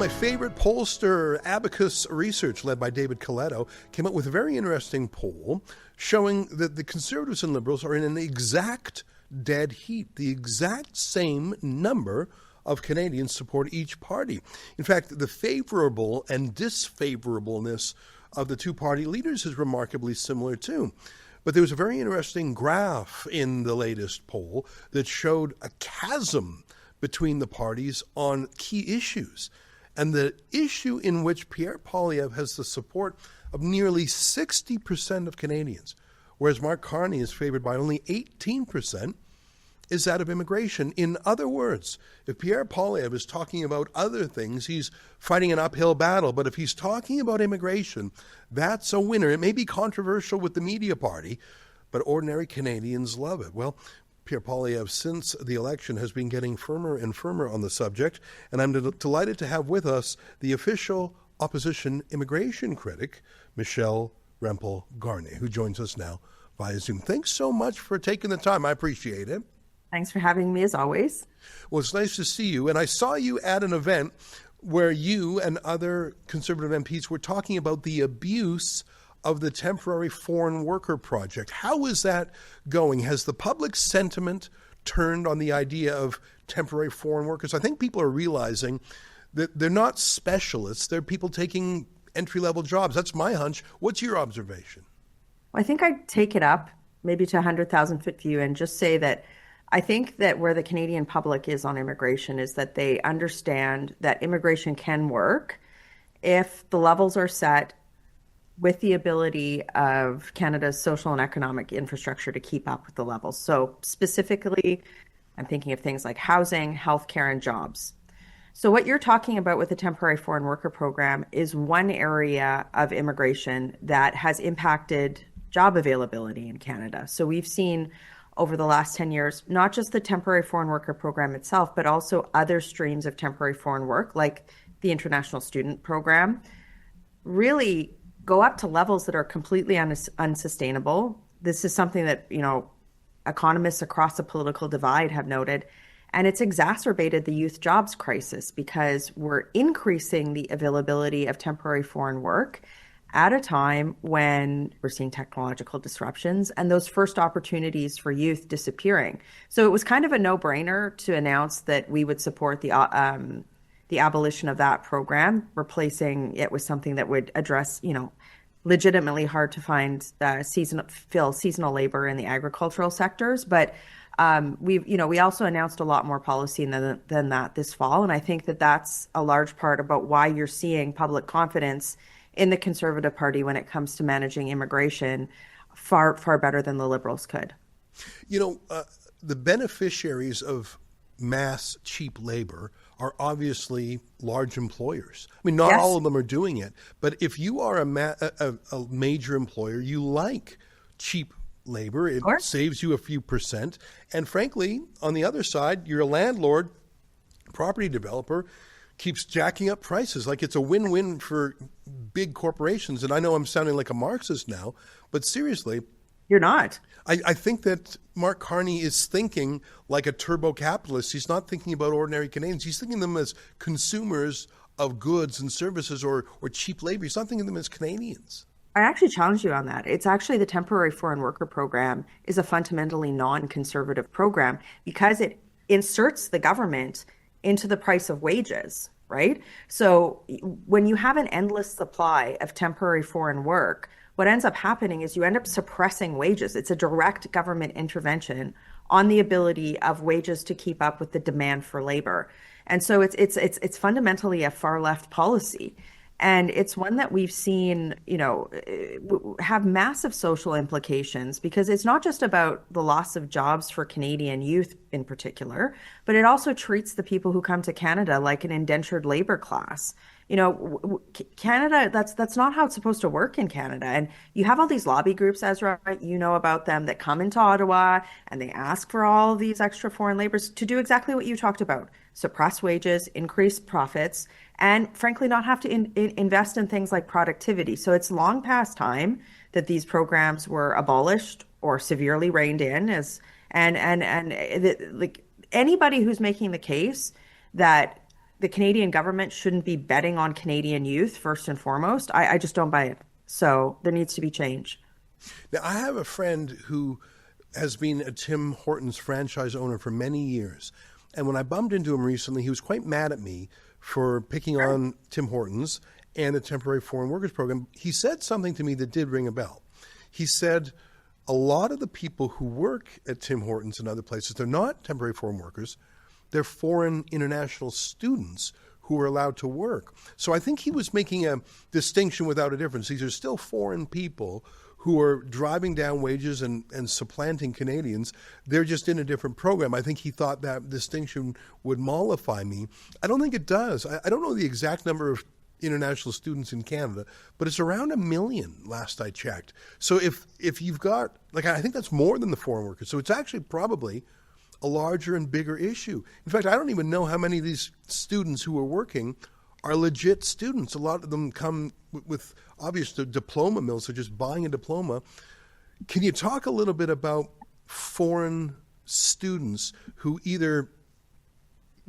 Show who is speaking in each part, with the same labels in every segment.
Speaker 1: my favorite pollster, Abacus Research, led by David Coletto, came up with a very interesting poll showing that the Conservatives and Liberals are in an exact dead heat. The exact same number of Canadians support each party. In fact, the favorable and disfavorableness of the two party leaders is remarkably similar too. But there was a very interesting graph in the latest poll that showed a chasm between the parties on key issues. And the issue in which Pierre Poilievre has the support of nearly 60% of Canadians, whereas Mark Carney is favored by only 18%, is that of immigration. In other words, if Pierre Poilievre is talking about other things, he's fighting an uphill battle. But if he's talking about immigration, that's a winner. It may be controversial with the media party, but ordinary Canadians love it. Well, Pierre Poilievre, since the election, has been getting firmer and firmer on the subject, and I'm delighted to have with us the official opposition immigration critic, Michelle Rempel Garner, who joins us now via Zoom. Thanks so much for taking the time. I appreciate it.
Speaker 2: Thanks for having me, as always.
Speaker 1: Well, it's nice to see you, and I saw you at an event where you and other Conservative MPs were talking about the abuse of the temporary foreign worker project. How is that going? Has the public sentiment turned on the idea of temporary foreign workers? I think people are realizing that they're not specialists. They're people taking entry-level jobs. That's my hunch. What's your observation?
Speaker 2: Well, I think I'd take it up maybe to 100,000-foot view and just say that I think that where the Canadian public is on immigration is that they understand that immigration can work if the levels are set with the ability of Canada's social and economic infrastructure to keep up with the levels. So specifically, I'm thinking of things like housing, healthcare, and jobs. So what you're talking about with the temporary foreign worker program is one area of immigration that has impacted job availability in Canada. So we've seen over the last 10 years, not just the temporary foreign worker program itself, but also other streams of temporary foreign work, like the international student program, really go up to levels that are completely unsustainable. This is something that, economists across the political divide have noted, and it's exacerbated the youth jobs crisis because we're increasing the availability of temporary foreign work at a time when we're seeing technological disruptions and those first opportunities for youth disappearing. So it was kind of a no-brainer to announce that we would support the abolition of that program, replacing it with something that would address, legitimately hard to find seasonal labor in the agricultural sectors. But we also announced a lot more policy than that this fall, and I think that that's a large part about why you're seeing public confidence in the Conservative Party when it comes to managing immigration far, far better than the Liberals could.
Speaker 1: The beneficiaries of mass cheap labor are obviously large employers. I mean, not
Speaker 2: Yes.
Speaker 1: all of them are doing it, but if you are a major employer, you like cheap labor. It saves you a few percent. And frankly, on the other side, you're a landlord, property developer, keeps jacking up prices. Like it's a win-win for big corporations. And I know I'm sounding like a Marxist now, but seriously,
Speaker 2: You're not.
Speaker 1: I think that Mark Carney is thinking like a turbo capitalist. He's not thinking about ordinary Canadians. He's thinking of them as consumers of goods and services or cheap labor. He's not thinking of them as Canadians.
Speaker 2: I actually challenge you on that. It's actually the temporary foreign worker program is a fundamentally non-conservative program because it inserts the government into the price of wages, right? So when you have an endless supply of temporary foreign work, what ends up happening is you end up suppressing wages. It's a direct government intervention on the ability of wages to keep up with the demand for labor. And so it's fundamentally a far left policy. And it's one that we've seen, have massive social implications because it's not just about the loss of jobs for Canadian youth in particular, but it also treats the people who come to Canada like an indentured labor class. Canada, that's not how it's supposed to work in Canada. And you have all these lobby groups, Ezra, you know about them, that come into Ottawa and they ask for all of these extra foreign laborers to do exactly what you talked about, suppress wages, increase profits, and frankly, not have to invest in things like productivity. So it's long past time that these programs were abolished or severely reined in like anybody who's making the case that the Canadian government shouldn't be betting on Canadian youth first and foremost. I just don't buy it. So there needs to be change.
Speaker 1: Now, I have a friend who has been a Tim Hortons franchise owner for many years. And when I bumped into him recently, he was quite mad at me for picking on Tim Hortons and the temporary foreign workers program. He said something to me that did ring a bell. He said, a lot of the people who work at Tim Hortons and other places, they're not temporary foreign workers, they're foreign international students who are allowed to work. So I think he was making a distinction without a difference. These are still foreign people who are driving down wages and supplanting Canadians. They're just in a different program. I think he thought that distinction would mollify me. I don't think it does. I don't know the exact number of international students in Canada, but it's around 1 million last I checked. So if you've got, I think that's more than the foreign workers. So it's actually probably a larger and bigger issue. In fact, I don't even know how many of these students who are working are legit students. A lot of them come with obvious diploma mills, so just buying a diploma. Can you talk a little bit about foreign students who either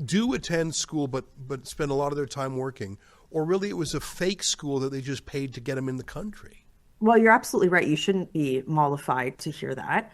Speaker 1: do attend school but spend a lot of their time working, or really it was a fake school that they just paid to get them in the country?
Speaker 2: Well, you're absolutely right. You shouldn't be mollified to hear that.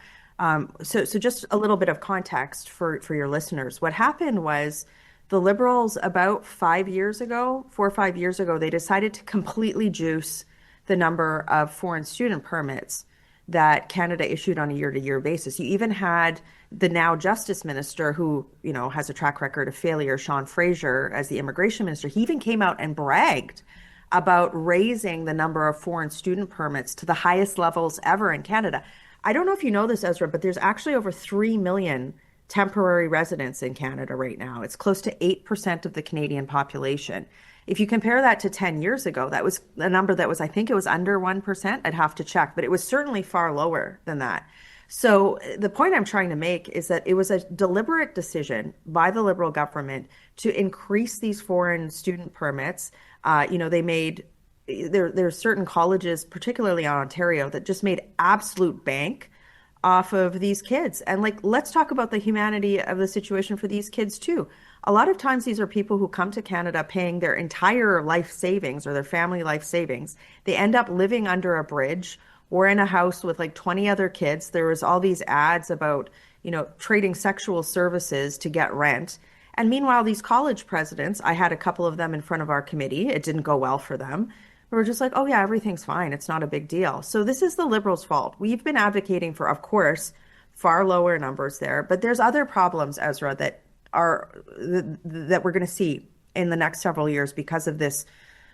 Speaker 2: So just a little bit of context for your listeners. What happened was the Liberals about 4 or 5 years ago, they decided to completely juice the number of foreign student permits that Canada issued on a year-to-year basis. You even had the now Justice Minister, who, has a track record of failure, Sean Fraser, as the Immigration Minister. He even came out and bragged about raising the number of foreign student permits to the highest levels ever in Canada. I don't know if you know this, Ezra, but there's actually over 3 million temporary residents in Canada right now. It's close to 8% of the Canadian population. If you compare that to 10 years ago, that was a number that was, I think it was under 1%. I'd have to check, but it was certainly far lower than that. So the point I'm trying to make is that it was a deliberate decision by the Liberal government to increase these foreign student permits. They made there's certain colleges, particularly in Ontario, that just made absolute bank off of these kids. And let's talk about the humanity of the situation for these kids too. A lot of times these are people who come to Canada paying their entire life savings or their family life savings. They end up living under a bridge or in a house with 20 other kids. There was all these ads about, trading sexual services to get rent. And meanwhile, these college presidents, I had a couple of them in front of our committee. It didn't go well for them. We were just like, oh yeah, everything's fine. It's not a big deal. So this is the Liberals' fault. We've been advocating for, of course, far lower numbers there, but there's other problems, Ezra, that we're going to see in the next several years because of this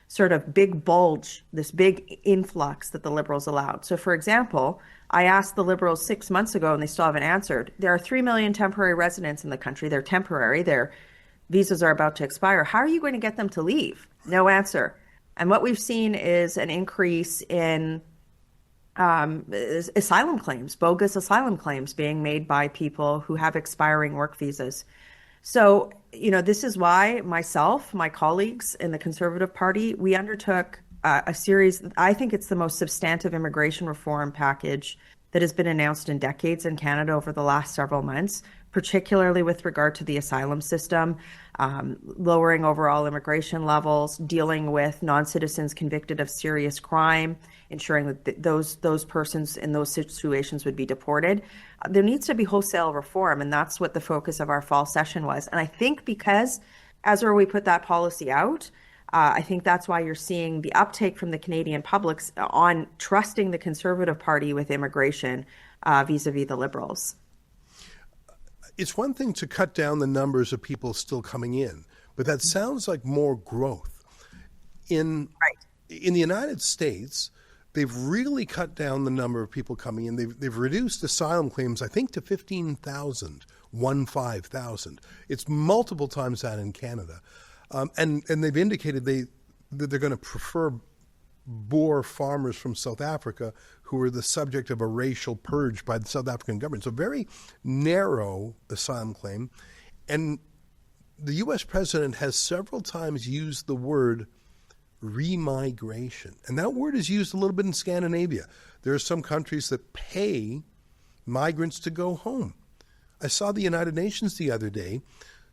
Speaker 2: sort of big bulge, this big influx that the Liberals allowed. So for example, I asked the Liberals 6 months ago and they still haven't answered. There are 3 million temporary residents in the country. They're temporary. Their visas are about to expire. How are you going to get them to leave? No answer. And what we've seen is an increase in asylum claims, bogus asylum claims being made by people who have expiring work visas. So, this is why myself, my colleagues in the Conservative Party, we undertook a series. I think it's the most substantive immigration reform package that has been announced in decades in Canada over the last several months, particularly with regard to the asylum system, lowering overall immigration levels, dealing with non-citizens convicted of serious crime, ensuring that those persons in those situations would be deported. There needs to be wholesale reform, and that's what the focus of our fall session was. And I think because, Ezra, we put that policy out, I think that's why you're seeing the uptake from the Canadian public on trusting the Conservative Party with immigration vis-a-vis the Liberals.
Speaker 1: It's one thing to cut down the numbers of people still coming in, but that sounds like more growth. In the United States, they've really cut down the number of people coming in. They've reduced asylum claims, I think, to 15,000. It's multiple times that in Canada. And they've indicated that they're going to prefer Boer farmers from South Africa who were the subject of a racial purge by the South African government. So very narrow asylum claim. And the U.S. president has several times used the word remigration. And that word is used a little bit in Scandinavia. There are some countries that pay migrants to go home. I saw the United Nations the other day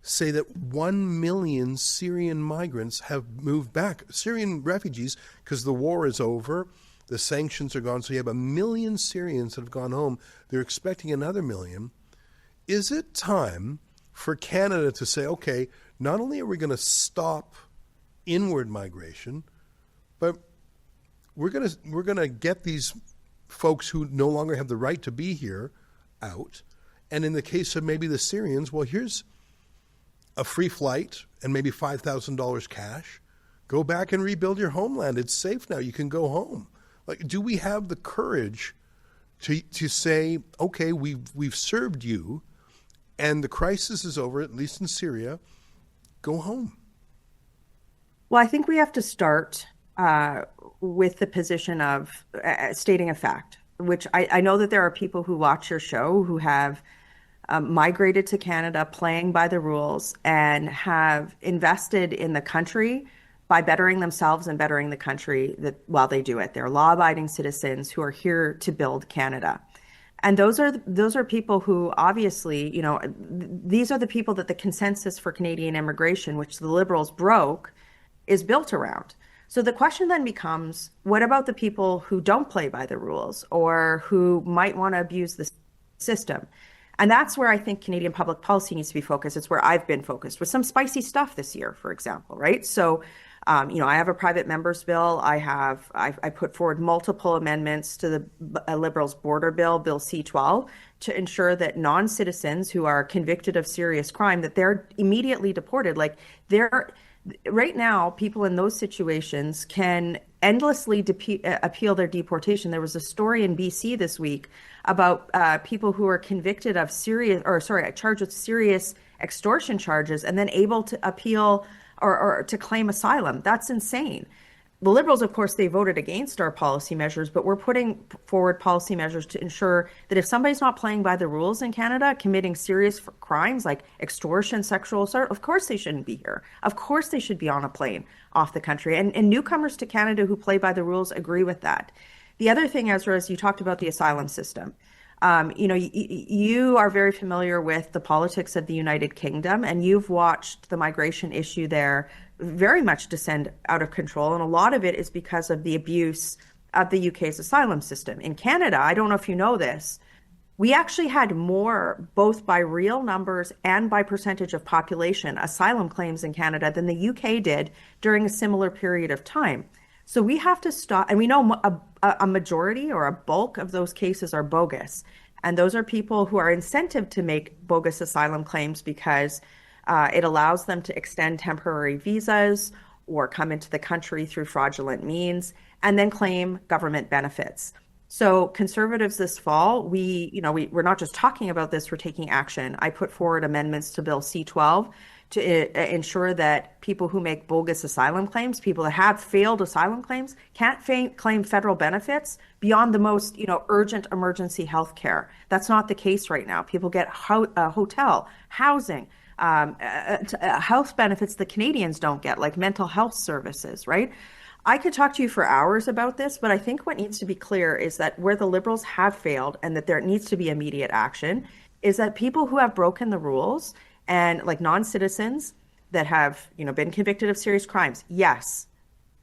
Speaker 1: say that 1 million Syrian migrants have moved back, Syrian refugees, because the war is over, the sanctions are gone, so you have 1 million Syrians that have gone home. They're expecting another million. Is it time for Canada to say, okay, not only are we going to stop inward migration, but we're going to get these folks who no longer have the right to be here out. And in the case of maybe the Syrians, well, here's a free flight and maybe $5,000 cash. Go back and rebuild your homeland. It's safe now. You can go home. Like, do we have the courage to say, okay, we've served you, and the crisis is over, at least in Syria. Go home.
Speaker 2: Well, I think we have to start with the position of stating a fact, which I know that there are people who watch your show who have migrated to Canada, playing by the rules, and have invested in the country by bettering themselves and bettering the country while they do it. They're law-abiding citizens who are here to build Canada. And those are people who obviously, these are the people that the consensus for Canadian immigration, which the Liberals broke, is built around. So the question then becomes, what about the people who don't play by the rules or who might want to abuse the system? And that's where I think Canadian public policy needs to be focused. It's where I've been focused with some spicy stuff this year, for example, right? So, I have a private members bill. I put forward multiple amendments to the Liberals' border bill, Bill C-12, to ensure that non-citizens who are convicted of serious crime, that they're immediately deported. Right now, people in those situations can endlessly appeal their deportation. There was a story in BC this week about people who are convicted of charged with serious extortion charges and then able to appeal or to claim asylum. That's insane. The Liberals, of course, they voted against our policy measures, but we're putting forward policy measures to ensure that if somebody's not playing by the rules in Canada, committing serious crimes like extortion, sexual assault, of course they shouldn't be here. Of course they should be on a plane off the country. And newcomers to Canada who play by the rules agree with that. The other thing, Ezra, is you talked about the asylum system. You are very familiar with the politics of the United Kingdom, and you've watched the migration issue there very much descend out of control. And a lot of it is because of the abuse of the UK's asylum system. In Canada, I don't know if you know this, we actually had more, both by real numbers and by percentage of population, asylum claims in Canada than the UK did during a similar period of time. So we have to stop, and we know a majority or a bulk of those cases are bogus. And those are people who are incentivized to make bogus asylum claims because it allows them to extend temporary visas or come into the country through fraudulent means and then claim government benefits. So Conservatives this fall, we're not just talking about this, we're taking action. I put forward amendments to Bill C-12 to ensure that people who make bogus asylum claims, people that have failed asylum claims, can't claim federal benefits beyond the most, urgent emergency health care. That's not the case right now. People get hotel, housing, health benefits that Canadians don't get, like mental health services, right? I could talk to you for hours about this, but I think what needs to be clear is that where the Liberals have failed and that there needs to be immediate action is that people who have broken the rules and like non-citizens that have, been convicted of serious crimes, yes,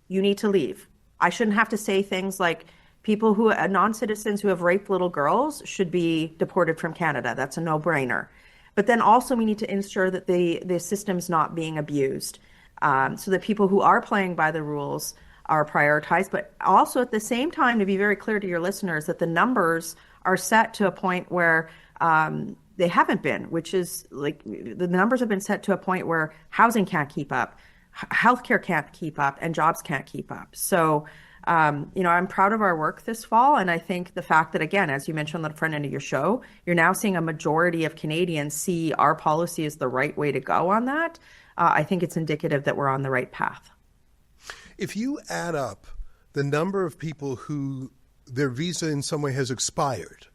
Speaker 2: you need to leave. I shouldn't have to say things like non-citizens who have raped little girls should be deported from Canada. That's a no-brainer. But then also we need to ensure that the system's not being abused, so that people who are playing by the rules are prioritized. But also at the same time, to be very clear to your listeners, that the numbers are set to a point where they haven't been, which is like the numbers have been set to a point where housing can't keep up, healthcare can't keep up, and jobs can't keep up. So, I'm proud of our work this fall. And I think the fact that, again, as you mentioned on the front end of your show, you're now seeing a majority of Canadians see our policy as the right way to go on that. I think it's indicative that we're on the right path.
Speaker 1: If you add up the number of people who their visa in some way has expired,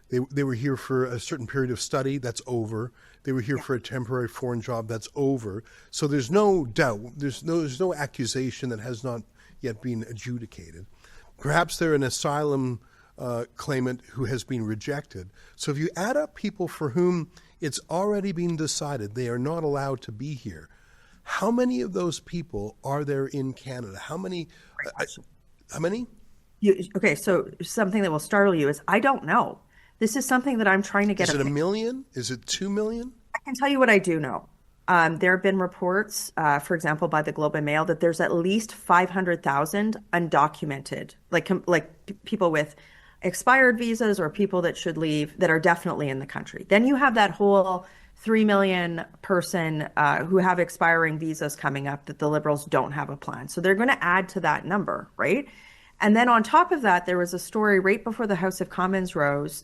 Speaker 1: they were here for a certain period of study, that's over. They were here for a temporary foreign job, that's over. So there's no doubt, there's no accusation that has not yet been adjudicated. Perhaps they're an asylum claimant who has been rejected. So if you add up people for whom it's already been decided they are not allowed to be here, how many of those people are there in Canada? How many? How many?
Speaker 2: Okay, so something that will startle you is I don't know. This is something that I'm trying to get.
Speaker 1: Is it 1 million? Is it 2 million?
Speaker 2: I can tell you what I do know. There have been reports, for example, by the Globe and Mail, that there's at least 500,000 undocumented, like people with expired visas or people that should leave that are definitely in the country. Then you have that whole 3 million person who have expiring visas coming up that the Liberals don't have a plan. So they're going to add to that number, right? And then on top of that, there was a story right before the House of Commons rose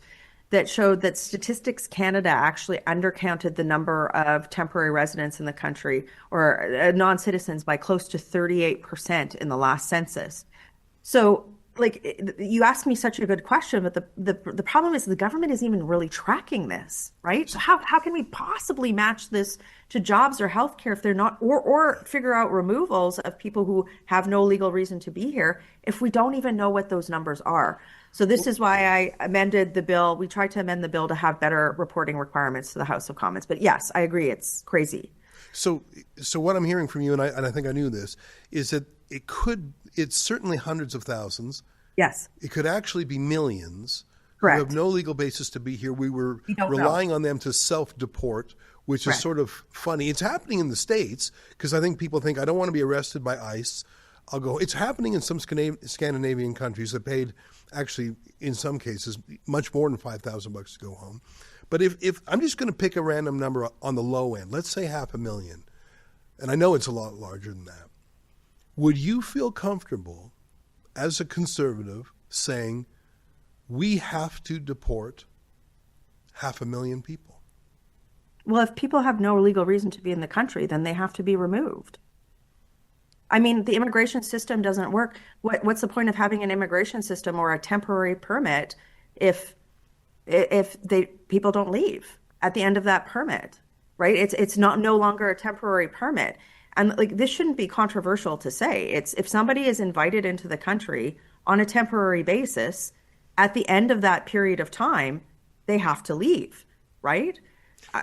Speaker 2: that showed that Statistics Canada actually undercounted the number of temporary residents in the country or non-citizens by close to 38% in the last census. So, like, you asked me such a good question, but the problem is the government isn't even really tracking this, right? So how can we possibly match this to jobs or healthcare if they're not, or figure out removals of people who have no legal reason to be here if we don't even know what those numbers are? So this is why I amended the bill. We tried to amend the bill to have better reporting requirements to the House of Commons. But yes, I agree, it's crazy.
Speaker 1: So what I'm hearing from you, and I think I knew this, is that it's certainly hundreds of thousands.
Speaker 2: Yes.
Speaker 1: It could actually be millions.
Speaker 2: Correct.
Speaker 1: Who have no legal basis to be here. We were relying on them to self-deport, which is sort of funny. It's happening in the States because I think people think, I don't want to be arrested by ICE. I'll go. It's happening in some Scandinavian countries that paid, actually, in some cases, much more than $5,000 to go home. But if I'm just going to pick a random number on the low end, let's say 500,000, and I know it's a lot larger than that, would you feel comfortable as a conservative saying we have to deport 500,000 people?
Speaker 2: Well, if people have no legal reason to be in the country, then they have to be removed. I mean, the immigration system doesn't work. What's the point of having an immigration system or a temporary permit if people don't leave at the end of that permit, right? It's no longer a temporary permit. And like, this shouldn't be controversial to say. It's if somebody is invited into the country on a temporary basis, at the end of that period of time, they have to leave, right?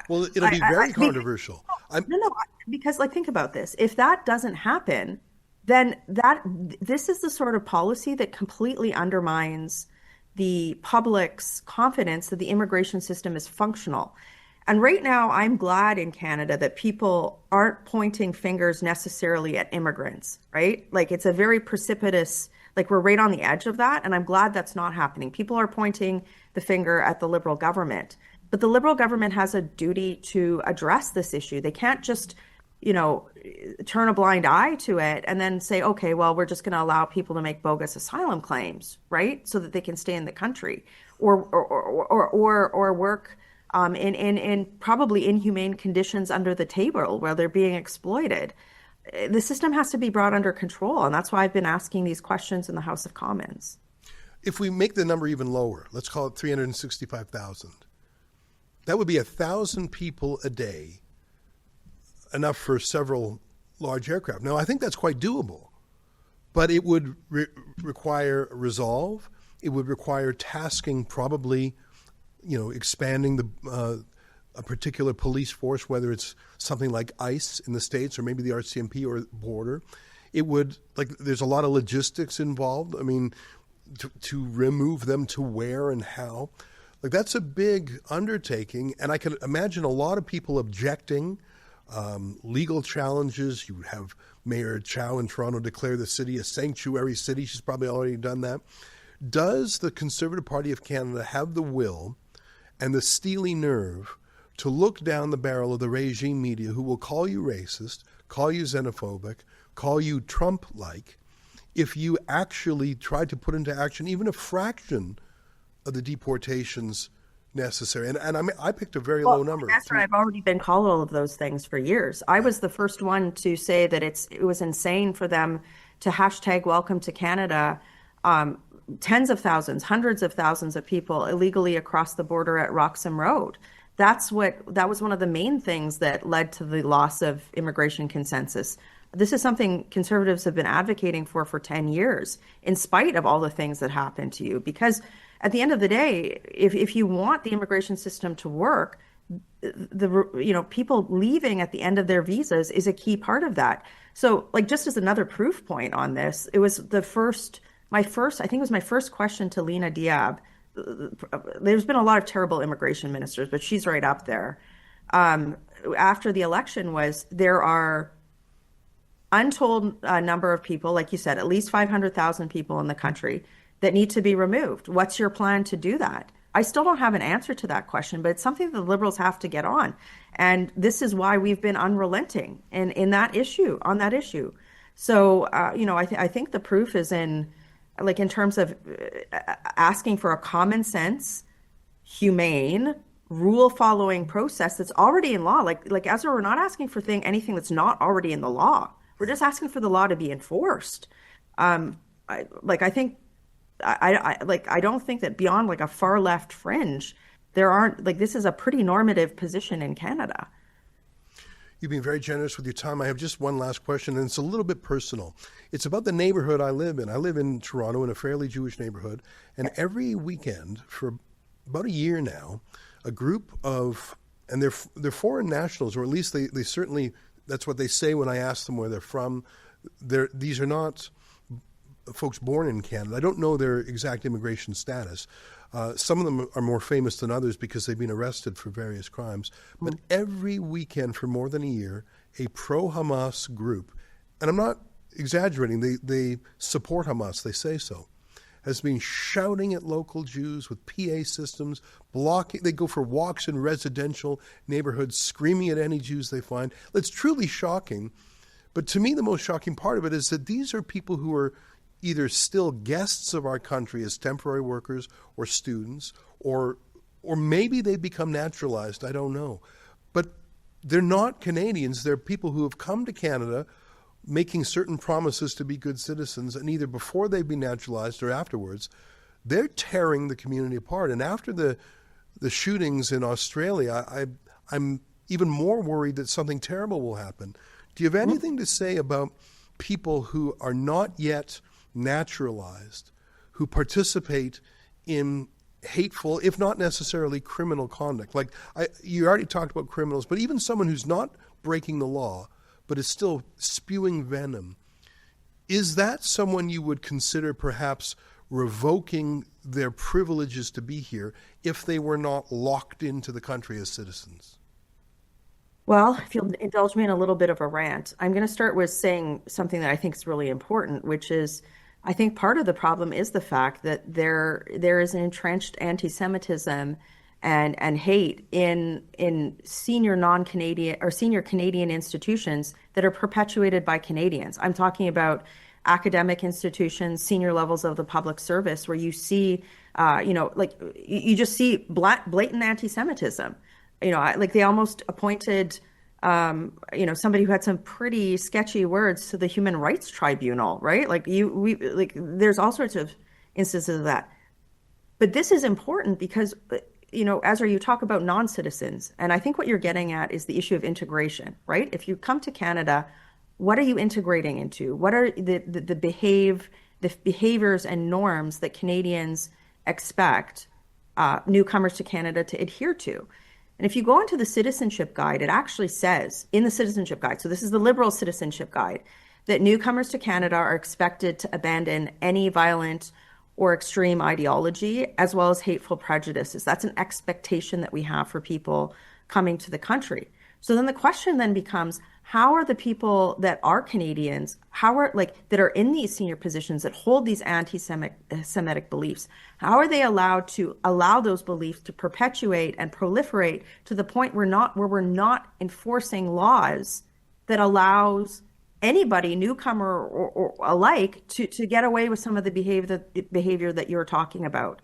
Speaker 1: Well, it'll be very controversial.
Speaker 2: No, because like, think about this. If that doesn't happen, then this is the sort of policy that completely undermines the public's confidence that the immigration system is functional. And right now, I'm glad in Canada that people aren't pointing fingers necessarily at immigrants, right? Like, it's a very precipitous, like, we're right on the edge of that. And I'm glad that's not happening. People are pointing the finger at the Liberal government. But the Liberal government has a duty to address this issue. They can't just, turn a blind eye to it and then say, okay, well, we're just going to allow people to make bogus asylum claims, right? So that they can stay in the country or work in probably inhumane conditions under the table where they're being exploited. The system has to be brought under control. And that's why I've been asking these questions in the House of Commons.
Speaker 1: If we make the number even lower, let's call it 365,000. That would be 1,000 people a day, enough for several large aircraft. Now, I think that's quite doable, but it would require resolve. It would require tasking, probably, expanding a particular police force, whether it's something like ICE in the States or maybe the RCMP or border. It would, there's a lot of logistics involved. I mean, to remove them, to where and how. That's a big undertaking, and I can imagine a lot of people objecting, legal challenges. You would have Mayor Chow in Toronto declare the city a sanctuary city. She's probably already done that. Does the Conservative Party of Canada have the will and the steely nerve to look down the barrel of the regime media who will call you racist, call you xenophobic, call you Trump-like, if you actually try to put into action even a fraction of the deportations necessary? And I picked a very low number.
Speaker 2: I've already been called all of those things for years. I was the first one to say that it was insane for them to hashtag welcome to Canada tens of thousands, hundreds of thousands of people illegally across the border at Roxham Road. That was one of the main things that led to the loss of immigration consensus. This is something Conservatives have been advocating for 10 years, in spite of all the things that happened to you, because at the end of the day, if you want the immigration system to work, people leaving at the end of their visas is a key part of that. So like just as another proof point on this, it was I think it was my first question to Lena Diab. There's been a lot of terrible immigration ministers, but she's right up there. After the election was there are untold number of people, like you said, at least 500,000 people in the country that need to be removed. What's your plan to do that? I still don't have an answer to that question, but it's something the Liberals have to get on. And this is why we've been unrelenting in that issue, on that issue. So, I think the proof is in terms of asking for a common sense, humane, rule following process that's already in law. Like Ezra, we're not asking for anything that's not already in the law. We're just asking for the law to be enforced. I don't think that beyond like a far left fringe, there aren't this is a pretty normative position in Canada.
Speaker 1: You've been very generous with your time. I have just one last question, and it's a little bit personal. It's about the neighborhood I live in. I live in Toronto in a fairly Jewish neighborhood, and every weekend for about a year now, a group of, and they're foreign nationals, or at least they certainly, that's what they say when I ask them where they're from. These are not folks born in Canada. I don't know their exact immigration status. Some of them are more famous than others because they've been arrested for various crimes. But every weekend for more than a year, a pro-Hamas group, and I'm not exaggerating, they support Hamas, they say so, has been shouting at local Jews with PA systems, blocking. They go for walks in residential neighborhoods, screaming at any Jews they find. It's truly shocking. But to me, the most shocking part of it is that these are people who are either still guests of our country as temporary workers or students, or maybe they become naturalized, I don't know. But they're not Canadians. They're people who have come to Canada making certain promises to be good citizens, and either before they've been naturalized or afterwards, they're tearing the community apart. And after the shootings in Australia, I'm even more worried that something terrible will happen. Do you have anything to say about people who are not yet naturalized, who participate in hateful, if not necessarily criminal conduct? Like you already talked about criminals, but even someone who's not breaking the law, but is still spewing venom. Is that someone you would consider perhaps revoking their privileges to be here if they were not locked into the country as citizens?
Speaker 2: Well, if you'll indulge me in a little bit of a rant, I'm going to start with saying something that I think is really important, which is I think part of the problem is the fact that there is an entrenched anti-Semitism and hate in senior non-Canadian or senior Canadian institutions that are perpetuated by Canadians. I'm talking about academic institutions, senior levels of the public service, where you see, you just see blatant anti-Semitism. They almost appointed, somebody who had some pretty sketchy words to the Human Rights Tribunal, right? There's all sorts of instances of that. But this is important because, Ezra, you talk about non-citizens, and I think what you're getting at is the issue of integration, right? If you come to Canada, what are you integrating into? What are the behaviors and norms that Canadians expect newcomers to Canada to adhere to? And if you go into the citizenship guide, it actually says in the citizenship guide, so this is the Liberal citizenship guide, that newcomers to Canada are expected to abandon any violent or extreme ideology, as well as hateful prejudices. That's an expectation that we have for people coming to the country. So then the question then becomes, how are the people that are Canadians, that are in these senior positions that hold these anti-Semitic beliefs, how are they allowed to allow those beliefs to perpetuate and proliferate to the point where we're not enforcing laws that allows anybody, newcomer or alike, to get away with some of the behavior that you're talking about?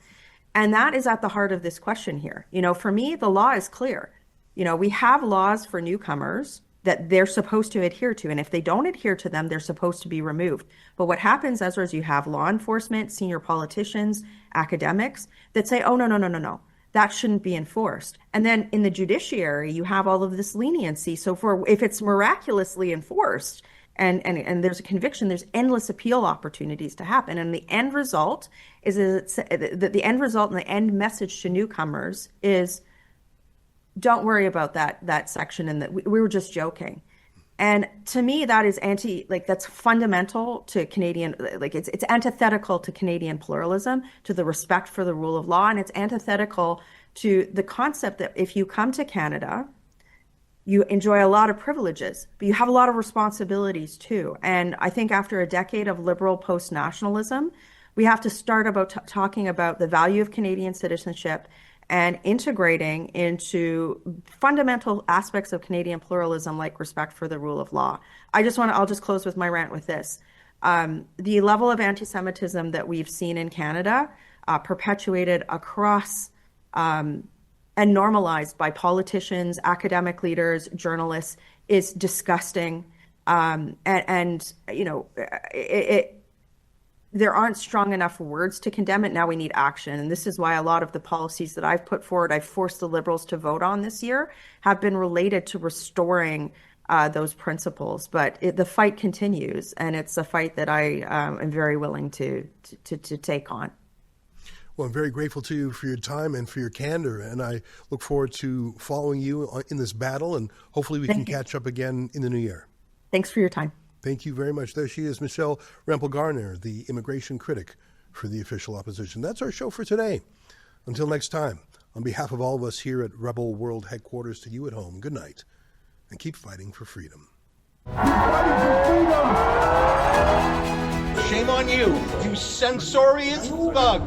Speaker 2: And that is at the heart of this question here. For me, the law is clear. We have laws for newcomers that they're supposed to adhere to. And if they don't adhere to them, they're supposed to be removed. But what happens, Ezra, is you have law enforcement, senior politicians, academics that say, oh, no, that shouldn't be enforced. And then in the judiciary, you have all of this leniency. So if it's miraculously enforced, and there's a conviction, there's endless appeal opportunities to happen. And the end result is that the end result and the end message to newcomers is, don't worry about that section, and that we were just joking. And to me, that is that's fundamental to Canadian, it's antithetical to Canadian pluralism, to the respect for the rule of law, and it's antithetical to the concept that if you come to Canada, you enjoy a lot of privileges, but you have a lot of responsibilities too. And I think after a decade of liberal post-nationalism, we have to start talking about the value of Canadian citizenship and integrating into fundamental aspects of Canadian pluralism, like respect for the rule of law. I'll just close with my rant with this. The level of anti-Semitism that we've seen in Canada, perpetuated across and normalized by politicians, academic leaders, journalists, is disgusting. There aren't strong enough words to condemn it. Now we need action. And this is why a lot of the policies that I've put forward, I've forced the Liberals to vote on this year, have been related to restoring those principles. But the fight continues, and it's a fight that I am very willing to take on.
Speaker 1: Well, I'm very grateful to you for your time and for your candor, and I look forward to following you in this battle, and hopefully we can catch up again in the new year.
Speaker 2: Thanks for your time.
Speaker 1: Thank you very much. There she is, Michelle Rempel Garner, the immigration critic for the official opposition. That's our show for today. Until next time, on behalf of all of us here at Rebel World Headquarters, to you at home, good night, and keep fighting for freedom.
Speaker 3: Shame on you, you censorious thug!